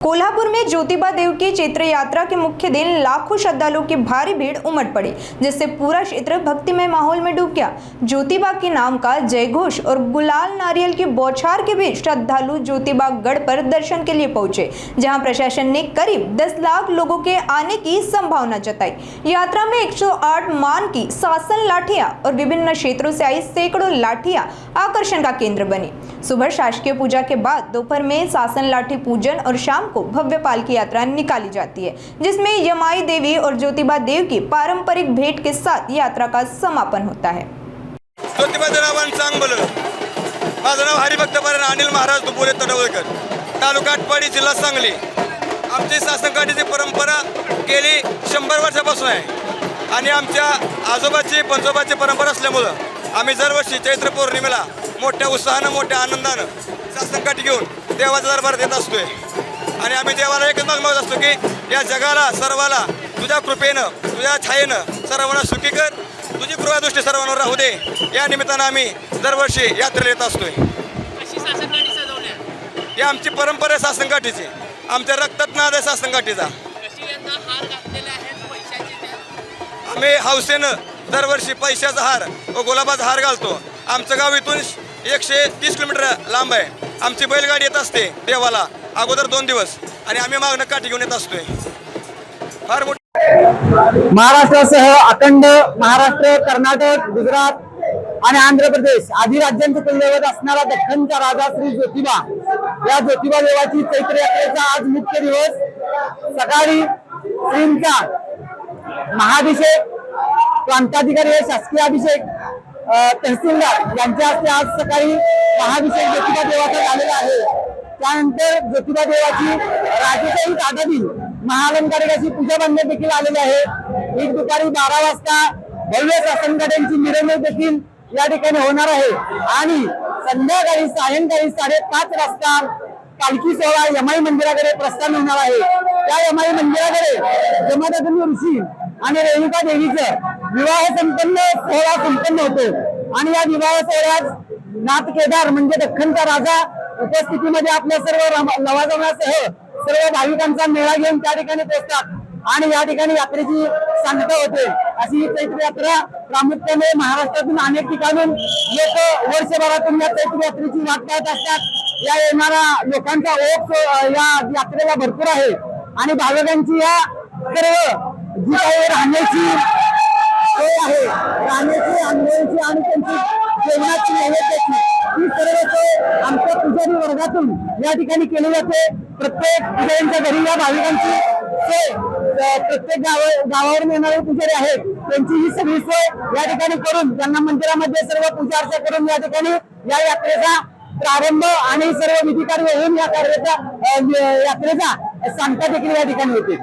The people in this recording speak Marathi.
कोल्हापुर में ज्योतिबा देव की चैत्र यात्रा के मुख्य दिन लाखों श्रद्धालुओं की भारी भीड़ उमड़ पड़ी, जिससे पूरा क्षेत्र भक्तिमय माहौल में डूब गया। ज्योतिबा के नाम का जयघोष और गुलाल नारियल की बौछार के बीच श्रद्धालु ज्योतिबा गढ़ पर दर्शन के लिए पहुंचे, जहां प्रशासन ने करीब 10 लाख लोगों के आने की संभावना जताई। यात्रा में 108 मान की शासन लाठियां और विभिन्न क्षेत्रों से आई सैकड़ों लाठियां आकर्षण का केंद्र बनी। सुबह शासकीय पूजा के बाद दोपहर में शासन लाठी पूजन और शाम को भव्य पालकी यात्रा निकाली जाती है, जिसमें यमाई देवी और ज्योतिबा देव की पारंपरिक भेंट के साथ यात्रा का समापन होता है। ज्योतिबा देवान चांगल माझं नाव हरिभक्त पारण अनिल महाराज दुपुरे तडवळकर, तालुका आटपाडी, जिल्हा सांगली। आमची शासनकाठीची परंपरा गेली 100 वर्षापासून आहे आणि आमच्या आजोबाची पंजोबाची परंपरा असल्यामुळे आम्ही दरवर्षी चैत्र पौर्णिमेला मोठ्या उत्साहानं मोठ्या आनंदानं शासनकाठी घेऊन देवाच्या दरबारात येत असतोय आणि आम्ही देवाला एकच मागत असतो की या जगाला सर्वाला तुझ्या कृपेनं तुझ्या छायेनं सर्वांना सुखी कर, तुझी कृपादृष्टी सर्वांवर राहू दे। या निमित्तानं आम्ही दरवर्षी यात्रेला येत असतोय। ही आमची परंपरा आहे शासनकाठीची, आमच्या रक्तात नाद आहे शासनकाठीचा। आम्ही हौसेनं दरवर्षी पैशाचा हार व गुलाबाचा हार घालतो। आमचं गाव इथून 130 किलोमीटर लांब आहे। आमची बैलगाडी येत असते देवाला अगोदर 2 दिवस आणि आम्ही मागणं काठी घेऊन येत असतोय। फार महाराष्ट्रासह अखंड महाराष्ट्र, कर्नाटक, गुजरात आणि आंध्र प्रदेश आदी राज्यांचे कुलदैवत असणारा दख्खनचा राजा श्री ज्योतिबा या ज्योतिबा देवाची चैत्र यात्रेचा आज मुख्य दिवस। सकाळी श्रींचा महाअभिषेक, प्रांताधिकारी शासकीय अभिषेक तहसीलदार यांच्या हस्ते आज सकाळी महाअभिषेक ज्योतिबा देवाचा झालेला आहे। त्यानंतर ज्योतिबा देवाची राजेशाही ताटातील महाअलंकारिक अशी पूजा बांधण्यात देखील आलेली आहे। एक दुपारी 12 वाजता भव्य शासनकाठ्यांची मिरवणूक देखील या ठिकाणी होणार आहे आणि संध्याकाळी सायंकाळी 5:30 वाजता पालखी सोहळा यमाई मंदिराकडे प्रस्थान होणार आहे। त्या यमाई मंदिराकडे जमदग्नी ऋषी आणि रेणुका देवीचं विवाह सोहळा संपन्न होतो आणि या विवाह सोहळ्यात नाथ केदार म्हणजे दख्खनचा राजा उपस्थितीमध्ये आपल्या सर्व लवाजमासह सर्व भाविकांचा मेळा घेऊन त्या ठिकाणी पोहोचतात आणि या ठिकाणी यात्रेची सांगता होते। अशी चैत्र यात्रा प्रामुख्याने महाराष्ट्रातून अनेक ठिकाणून लोक वर्षभरातून या चैत्र यात्रेची वाट पाहत असतात। या येणाऱ्या लोकांचा ओघ या यात्रेला भरपूर आहे आणि भाविकांची या सर्व जी काही राहण्याची सोय आहे, राहण्याची, आंघोळीची आणि त्यांची जेवणाची नैवेद्याची ही सर्व सोय आमच्या पुजारी वर्गातून या ठिकाणी केली जाते। प्रत्येक पुजाऱ्यांच्या घरी या भाविकांची सोय, प्रत्येक गावावरून येणारे पुजारी आहेत त्यांची ही सगळी सोय या ठिकाणी करून त्यांना मंदिरामध्ये सर्व पूजा अर्चा करून या ठिकाणी या यात्रेचा प्रारंभ आणि सर्व विधी कार्य होऊन या यात्रेचा सांगता देखील या ठिकाणी होते।